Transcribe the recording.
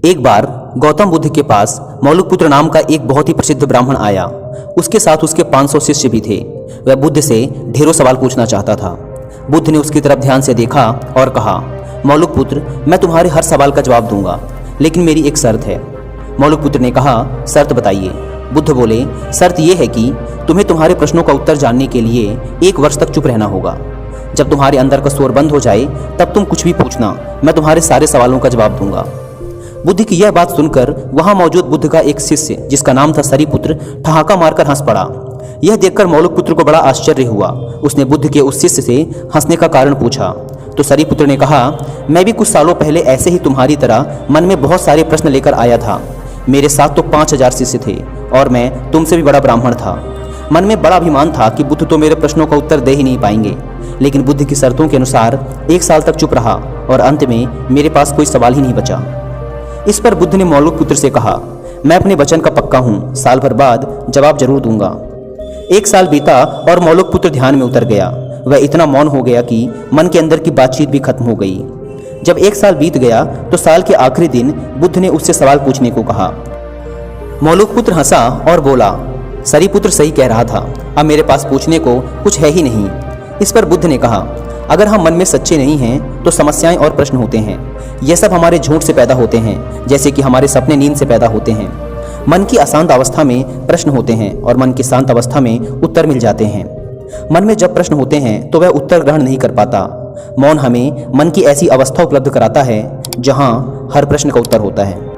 एक बार गौतम बुद्ध के पास मौलिकपुत्र नाम का एक बहुत ही प्रसिद्ध ब्राह्मण आया। उसके साथ उसके 500 शिष्य भी थे। वह बुद्ध से ढेरों सवाल पूछना चाहता था। बुद्ध ने उसकी तरफ ध्यान से देखा और कहा, मौलिकपुत्र, मैं तुम्हारे हर सवाल का जवाब दूंगा, लेकिन मेरी एक शर्त है। मौलिकपुत्र ने कहा, शर्त बताइए। बुद्ध बोले, शर्त यह है कि तुम्हें तुम्हारे प्रश्नों का उत्तर जानने के लिए 1 वर्ष तक चुप रहना होगा। जब तुम्हारे अंदर का शोर बंद हो जाए तब तुम कुछ भी पूछना, मैं तुम्हारे सारे सवालों का जवाब दूंगा। बुद्ध की यह बात सुनकर वहां मौजूद बुद्ध का एक शिष्य, जिसका नाम था सरीपुत्र, ठहाका मारकर हंस पड़ा। यह देखकर मौलिकपुत्र को बड़ा आश्चर्य हुआ। उसने बुद्ध के उस शिष्य से हंसने का कारण पूछा तो सरीपुत्र ने कहा, मैं भी कुछ सालों पहले ऐसे ही तुम्हारी तरह मन में बहुत सारे प्रश्न लेकर आया था। मेरे साथ तो 5000 शिष्य थे और मैं तुमसे भी बड़ा ब्राह्मण था। मन में बड़ा अभिमान था कि बुद्ध तो मेरे प्रश्नों का उत्तर दे ही नहीं पाएंगे, लेकिन बुद्ध की शर्तों के अनुसार 1 साल तक चुप रहा और अंत में मेरे पास कोई सवाल ही नहीं बचा। इस पर बुद्ध ने मौलिकपुत्र से कहा, मैं अपने वचन का पक्का हूँ, साल भर बाद जवाब जरूर दूंगा। 1 साल बीता और मौलिकपुत्र ध्यान में उतर गया। वह इतना मौन हो गया कि मन के अंदर की बातचीत भी खत्म हो गई। जब 1 साल बीत गया तो साल के आखिरी दिन बुद्ध ने उससे सवाल पूछने को कहा। मौलिकपुत्र हंसा और बोला, सरीपुत्र सही कह रहा था, अब मेरे पास पूछने को कुछ है ही नहीं। इस पर बुद्ध ने कहा, अगर हम मन में सच्चे नहीं हैं तो समस्याएं और प्रश्न होते हैं। यह सब हमारे झूठ से पैदा होते हैं, जैसे कि हमारे सपने नींद से पैदा होते हैं। मन की अशांत अवस्था में प्रश्न होते हैं और मन की शांत अवस्था में उत्तर मिल जाते हैं। मन में जब प्रश्न होते हैं तो वह उत्तर ग्रहण नहीं कर पाता। मौन हमें मन की ऐसी अवस्था उपलब्ध कराता है जहां हर प्रश्न का उत्तर होता है।